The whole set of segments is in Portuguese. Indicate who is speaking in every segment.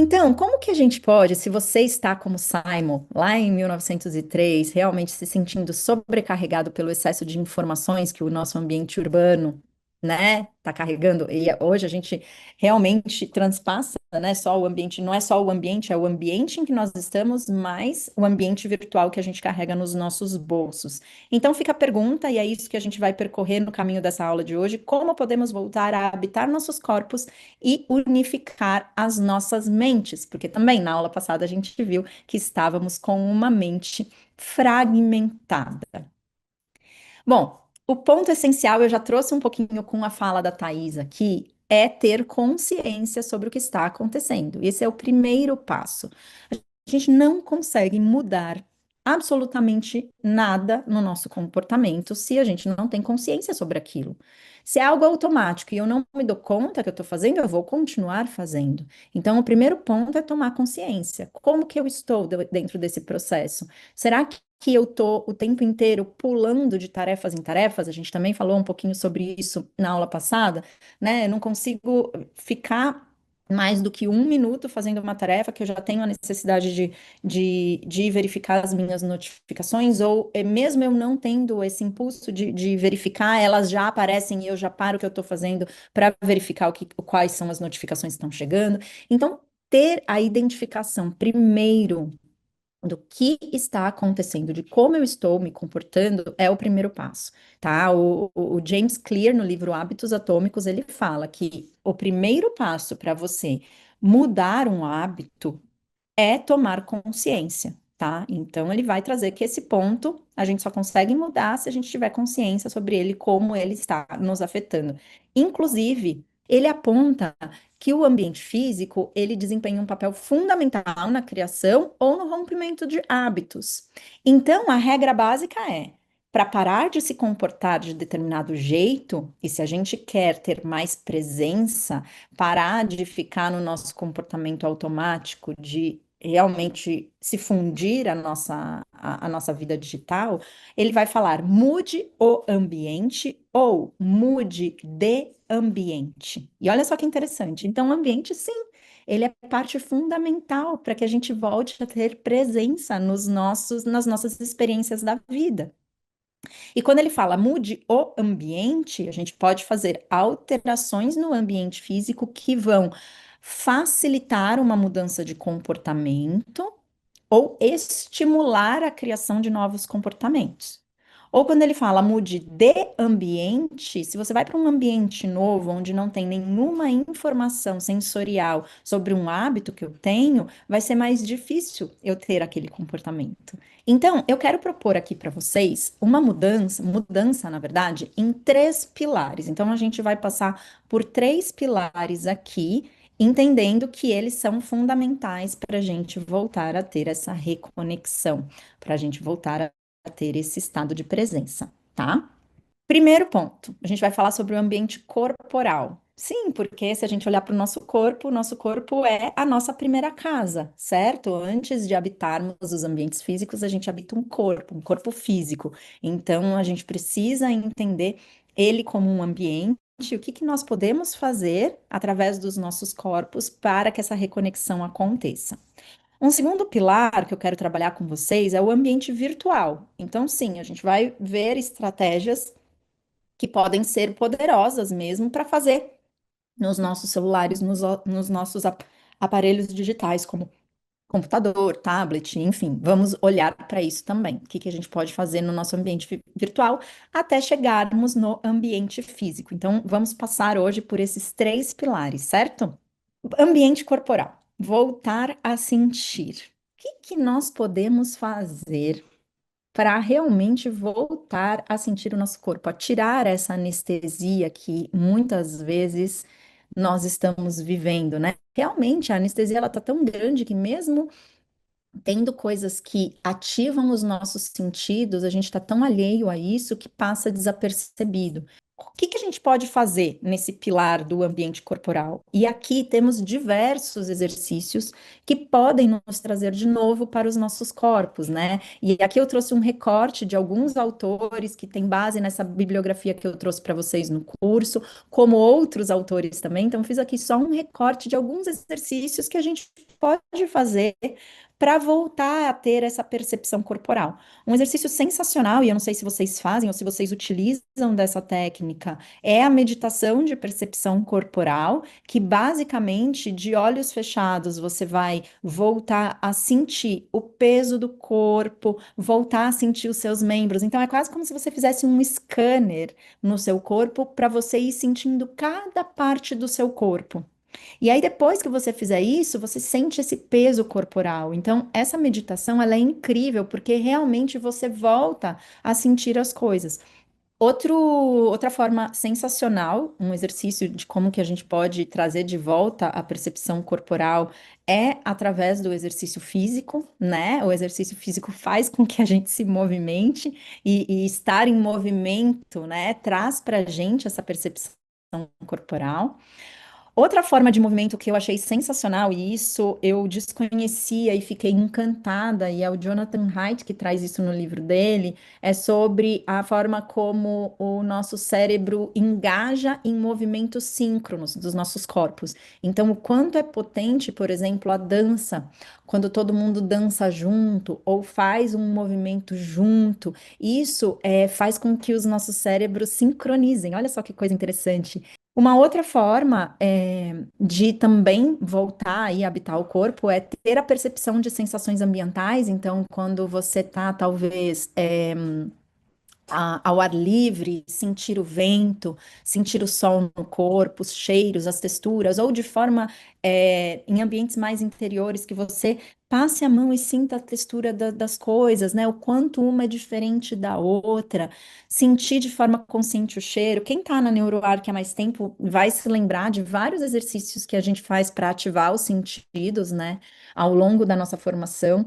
Speaker 1: Então, como que a gente pode, se você está como Simon, lá em 1903, realmente se sentindo sobrecarregado pelo excesso de informações que o nosso ambiente urbano, né, está carregando, e hoje a gente realmente transpassa, né, só o ambiente, não é só o ambiente, é o ambiente em que nós estamos, mais o ambiente virtual que a gente carrega nos nossos bolsos. Então fica a pergunta, e é isso que a gente vai percorrer no caminho dessa aula de hoje, como podemos voltar a habitar nossos corpos e unificar as nossas mentes, porque também na aula passada a gente viu que estávamos com uma mente fragmentada. Bom, o ponto essencial, eu já trouxe um pouquinho com a fala da Thais aqui, é ter consciência sobre o que está acontecendo. Esse é o primeiro passo. A gente não consegue mudar absolutamente nada no nosso comportamento se a gente não tem consciência sobre aquilo. Se é algo automático e eu não me dou conta que eu estou fazendo, eu vou continuar fazendo. Então, o primeiro ponto é tomar consciência. Como que eu estou dentro desse processo? Será que eu estou o tempo inteiro pulando de tarefas em tarefas? A gente também falou um pouquinho sobre isso na aula passada, né? Eu não consigo ficar mais do que um minuto fazendo uma tarefa que eu já tenho a necessidade de verificar as minhas notificações, ou mesmo eu não tendo esse impulso de verificar, elas já aparecem e eu já paro o que eu estou fazendo para verificar quais são as notificações que estão chegando. Então, ter a identificação primeiro do que está acontecendo, de como eu estou me comportando, é o primeiro passo, tá? O James Clear, no livro Hábitos Atômicos, ele fala que o primeiro passo para você mudar um hábito é tomar consciência, tá? Então, ele vai trazer que esse ponto a gente só consegue mudar se a gente tiver consciência sobre ele, como ele está nos afetando. Inclusive, ele aponta que o ambiente físico, ele desempenha um papel fundamental na criação ou no rompimento de hábitos. Então, a regra básica é, para parar de se comportar de determinado jeito, e se a gente quer ter mais presença, parar de ficar no nosso comportamento automático, de realmente se fundir a nossa vida digital, ele vai falar mude o ambiente ou mude de ambiente. E olha só que interessante. Então, o ambiente, sim, ele é parte fundamental para que a gente volte a ter presença nas nossas experiências da vida. E quando ele fala mude o ambiente, a gente pode fazer alterações no ambiente físico que vão facilitar uma mudança de comportamento ou estimular a criação de novos comportamentos. Ou quando ele fala mude de ambiente, se você vai para um ambiente novo, onde não tem nenhuma informação sensorial sobre um hábito que eu tenho, vai ser mais difícil eu ter aquele comportamento. Então, eu quero propor aqui para vocês uma mudança, na verdade, em três pilares. Então, a gente vai passar por três pilares aqui, entendendo que eles são fundamentais para a gente voltar a ter essa reconexão, para a gente voltar a ter esse estado de presença, tá? Primeiro ponto, a gente vai falar sobre o ambiente corporal. Sim, porque se a gente olhar para o nosso corpo é a nossa primeira casa, certo? Antes de habitarmos os ambientes físicos, a gente habita um corpo físico. Então, a gente precisa entender ele como um ambiente, o que que nós podemos fazer através dos nossos corpos para que essa reconexão aconteça. Um segundo pilar que eu quero trabalhar com vocês é o ambiente virtual. Então, sim, a gente vai ver estratégias que podem ser poderosas mesmo para fazer nos nossos celulares, nos nossos aparelhos digitais, como computador, tablet, enfim, vamos olhar para isso também. O que que a gente pode fazer no nosso ambiente virtual até chegarmos no ambiente físico. Então, vamos passar hoje por esses três pilares, certo? Ambiente corporal. Voltar a sentir. O que que nós podemos fazer para realmente voltar a sentir o nosso corpo, a tirar essa anestesia que muitas vezes nós estamos vivendo, né? Realmente a anestesia ela tá tão grande que mesmo tendo coisas que ativam os nossos sentidos, a gente está tão alheio a isso que passa desapercebido. O que que a gente pode fazer nesse pilar do ambiente corporal? E aqui temos diversos exercícios que podem nos trazer de novo para os nossos corpos, né? E aqui eu trouxe um recorte de alguns autores que têm base nessa bibliografia que eu trouxe para vocês no curso, como outros autores também. Então, fiz aqui só um recorte de alguns exercícios que a gente pode fazer para voltar a ter essa percepção corporal. Um exercício sensacional, e eu não sei se vocês fazem ou se vocês utilizam dessa técnica, é a meditação de percepção corporal, que basicamente, de olhos fechados, você vai voltar a sentir o peso do corpo, voltar a sentir os seus membros. Então, é quase como se você fizesse um scanner no seu corpo para você ir sentindo cada parte do seu corpo. E aí, depois que você fizer isso, você sente esse peso corporal. Então, essa meditação, ela é incrível, porque realmente você volta a sentir as coisas. Outra forma sensacional, um exercício de como que a gente pode trazer de volta a percepção corporal é através do exercício físico, né? O exercício físico faz com que a gente se movimente e estar em movimento, né, traz para a gente essa percepção corporal. Outra forma de movimento que eu achei sensacional, e isso eu desconhecia e fiquei encantada, e é o Jonathan Haidt que traz isso no livro dele, é sobre a forma como o nosso cérebro engaja em movimentos síncronos dos nossos corpos. Então, o quanto é potente, por exemplo, a dança, quando todo mundo dança junto ou faz um movimento junto, isso faz com que os nossos cérebros sincronizem. Olha só que coisa interessante. Uma outra forma de também voltar e habitar o corpo é ter a percepção de sensações ambientais. Então, quando você está, talvez, ao ar livre, sentir o vento, sentir o sol no corpo, os cheiros, as texturas, ou de forma em ambientes mais interiores, que você passe a mão e sinta a textura das coisas, né? O quanto uma é diferente da outra, sentir de forma consciente o cheiro. Quem está na NeuroArc há mais tempo vai se lembrar de vários exercícios que a gente faz para ativar os sentidos, né? Ao longo da nossa formação.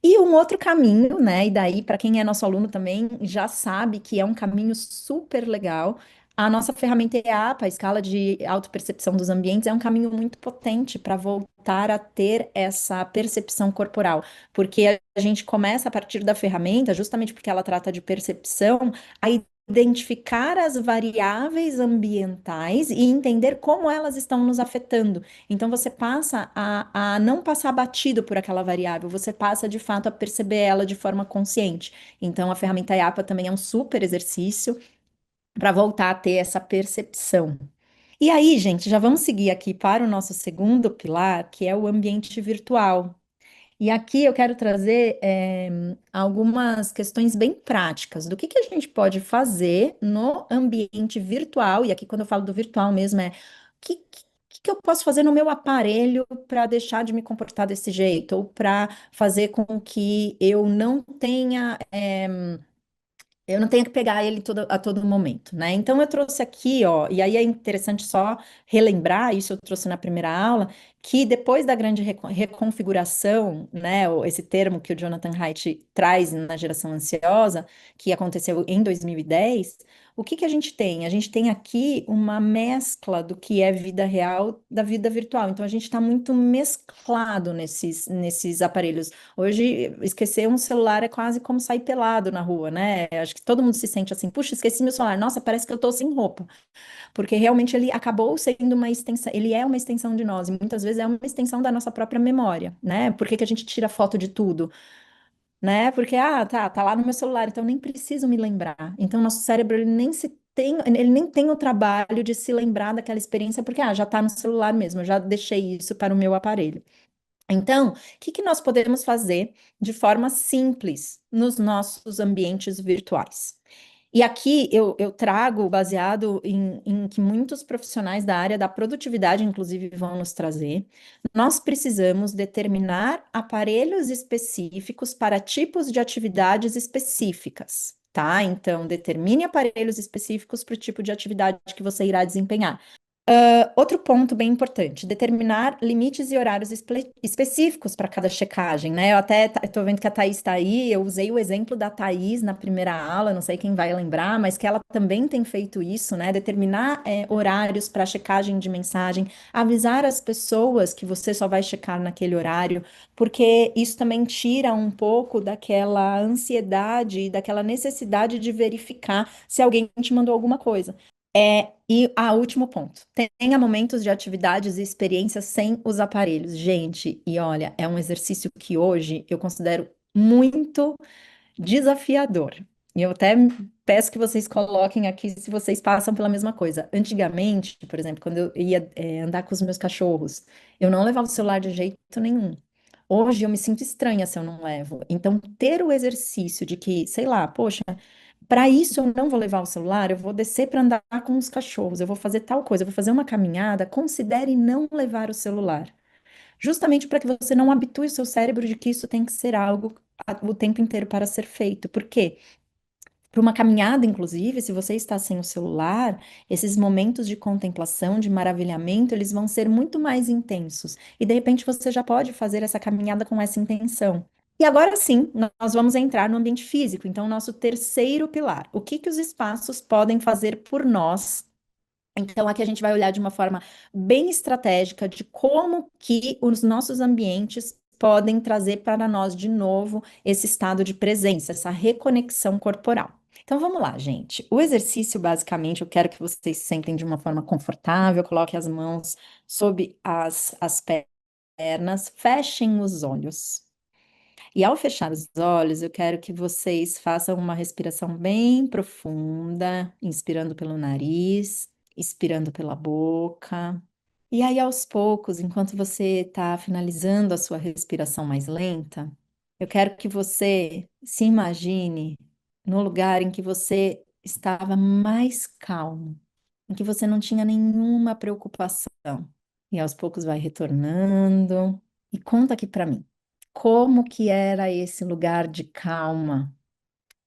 Speaker 1: E um outro caminho, né? E daí, para quem é nosso aluno também, já sabe que é um caminho super legal. A nossa ferramenta EAPA, a escala de autopercepção dos ambientes, é um caminho muito potente para voltar a ter essa percepção corporal, porque a gente começa a partir da ferramenta, justamente porque ela trata de percepção, a identificar as variáveis ambientais e entender como elas estão nos afetando. Então você passa a não passar batido por aquela variável, você passa de fato a perceber ela de forma consciente. Então a ferramenta IAPA também é um super exercício para voltar a ter essa percepção. E aí, gente, já vamos seguir aqui para o nosso segundo pilar, que é o ambiente virtual. E aqui eu quero trazer algumas questões bem práticas do que a gente pode fazer no ambiente virtual. E aqui, quando eu falo do virtual mesmo, é que eu posso fazer no meu aparelho para deixar de me comportar desse jeito, ou para fazer com que eu não tenho que pegar ele a todo momento, né? Então eu trouxe aqui, ó, e aí é interessante só relembrar, isso eu trouxe na primeira aula, que depois da grande reconfiguração, né, esse termo que o Jonathan Haidt traz na geração ansiosa, que aconteceu em 2010, o que a gente tem? A gente tem aqui uma mescla do que é vida real da vida virtual. Então a gente está muito mesclado nesses aparelhos. Hoje, esquecer um celular é quase como sair pelado na rua, né? Acho que todo mundo se sente assim, puxa, esqueci meu celular. Nossa, parece que eu tô sem roupa. Porque realmente ele acabou sendo uma extensão, ele é uma extensão de nós, e muitas vezes é uma extensão da nossa própria memória, né? Por que que a gente tira foto de tudo? Né? Porque, tá lá no meu celular, então eu nem preciso me lembrar. Então, nosso cérebro, ele nem tem o trabalho de se lembrar daquela experiência, porque, já tá no celular mesmo, eu já deixei isso para o meu aparelho. Então, o que nós podemos fazer de forma simples nos nossos ambientes virtuais? E aqui eu trago, baseado em que muitos profissionais da área da produtividade, inclusive, vão nos trazer, nós precisamos determinar aparelhos específicos para tipos de atividades específicas. Tá? Então, determine aparelhos específicos para o tipo de atividade que você irá desempenhar. Outro ponto bem importante, determinar limites e horários específicos para cada checagem, né? Eu até estou vendo que a Thaís está aí, eu usei o exemplo da Thaís na primeira aula, não sei quem vai lembrar, mas que ela também tem feito isso, né? Determinar horários para checagem de mensagem, avisar as pessoas que você só vai checar naquele horário, porque isso também tira um pouco daquela ansiedade, daquela necessidade de verificar se alguém te mandou alguma coisa. Último ponto. Tenha momentos de atividades e experiências sem os aparelhos. Gente, e olha, é um exercício que hoje eu considero muito desafiador. E eu até peço que vocês coloquem aqui se vocês passam pela mesma coisa. Antigamente, por exemplo, quando eu ia, andar com os meus cachorros, eu não levava o celular de jeito nenhum. Hoje eu me sinto estranha se eu não levo. Então, ter o exercício de que, sei lá, poxa, para isso eu não vou levar o celular, eu vou descer para andar com os cachorros, eu vou fazer tal coisa, eu vou fazer uma caminhada, considere não levar o celular. Justamente para que você não habitue o seu cérebro de que isso tem que ser algo o tempo inteiro para ser feito. Por quê? Para uma caminhada, inclusive, se você está sem o celular, esses momentos de contemplação, de maravilhamento, eles vão ser muito mais intensos. E de repente você já pode fazer essa caminhada com essa intenção. E agora sim, nós vamos entrar no ambiente físico. Então, nosso terceiro pilar. O que que os espaços podem fazer por nós? Então, aqui a gente vai olhar de uma forma bem estratégica de como que os nossos ambientes podem trazer para nós de novo esse estado de presença, essa reconexão corporal. Então, vamos lá, gente. O exercício, basicamente, eu quero que vocês se sentem de uma forma confortável, coloquem as mãos sob as pernas, fechem os olhos. E ao fechar os olhos, eu quero que vocês façam uma respiração bem profunda, inspirando pelo nariz, expirando pela boca. E aí, aos poucos, enquanto você está finalizando a sua respiração mais lenta, eu quero que você se imagine no lugar em que você estava mais calmo, em que você não tinha nenhuma preocupação. E aos poucos vai retornando. E conta aqui para mim, como que era esse lugar de calma,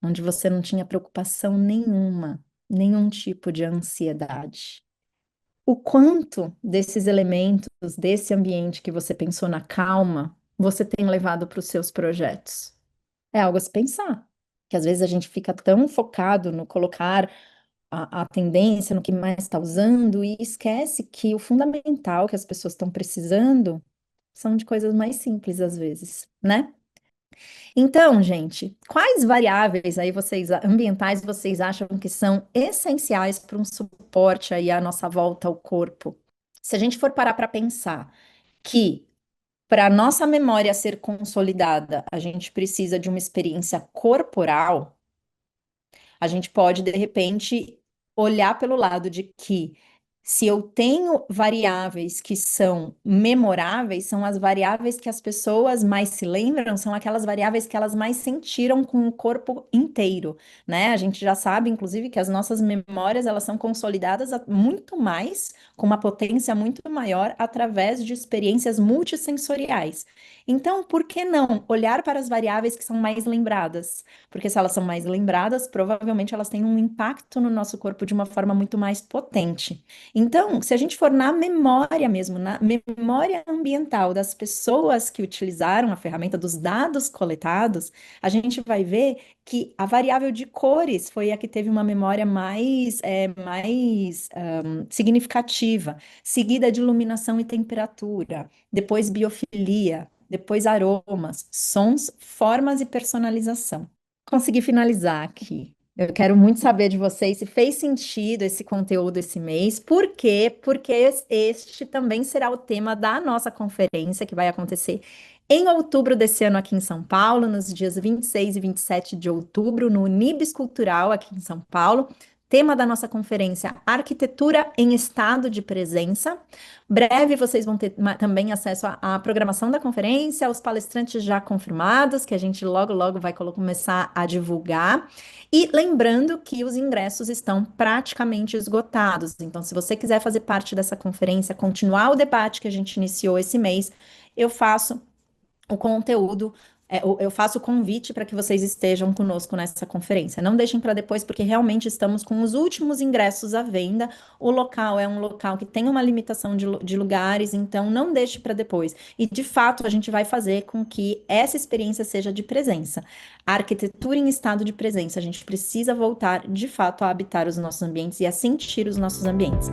Speaker 1: onde você não tinha preocupação nenhuma, nenhum tipo de ansiedade? O quanto desses elementos, desse ambiente que você pensou na calma, você tem levado para os seus projetos? É algo a se pensar, que às vezes a gente fica tão focado no colocar a tendência, no que mais está usando, e esquece que o fundamental que as pessoas estão precisando são de coisas mais simples às vezes, né? Então, gente, quais variáveis aí ambientais vocês acham que são essenciais para um suporte aí à nossa volta ao corpo? Se a gente for parar para pensar que para a nossa memória ser consolidada, a gente precisa de uma experiência corporal, a gente pode, de repente, olhar pelo lado de que se eu tenho variáveis que são memoráveis, são as variáveis que as pessoas mais se lembram, são aquelas variáveis que elas mais sentiram com o corpo inteiro, né? A gente já sabe, inclusive, que as nossas memórias, elas são consolidadas muito mais, com uma potência muito maior, através de experiências multissensoriais. Então, por que não olhar para as variáveis que são mais lembradas? Porque se elas são mais lembradas, provavelmente elas têm um impacto no nosso corpo de uma forma muito mais potente. Então, se a gente for na memória mesmo, na memória ambiental das pessoas que utilizaram a ferramenta, dos dados coletados, a gente vai ver que a variável de cores foi a que teve uma memória mais significativa, seguida de iluminação e temperatura, depois biofilia, depois aromas, sons, formas e personalização. Consegui finalizar aqui. Eu quero muito saber de vocês se fez sentido esse conteúdo esse mês. Por quê? Porque este também será o tema da nossa conferência, que vai acontecer em outubro desse ano aqui em São Paulo, nos dias 26 e 27 de outubro, no Unibis Cultural aqui em São Paulo. Tema da nossa conferência: Arquitetura em Estado de Presença. Breve vocês vão ter também acesso à programação da conferência, aos palestrantes já confirmados, que a gente logo, logo vai começar a divulgar. E lembrando que os ingressos estão praticamente esgotados. Então, se você quiser fazer parte dessa conferência, continuar o debate que a gente iniciou esse mês, eu faço o conteúdo, eu faço o convite para que vocês estejam conosco nessa conferência. Não deixem para depois, porque realmente estamos com os últimos ingressos à venda. O local é um local que tem uma limitação de lugares, então não deixe para depois. E de fato, a gente vai fazer com que essa experiência seja de presença. A arquitetura em estado de presença, a gente precisa voltar de fato a habitar os nossos ambientes e a sentir os nossos ambientes.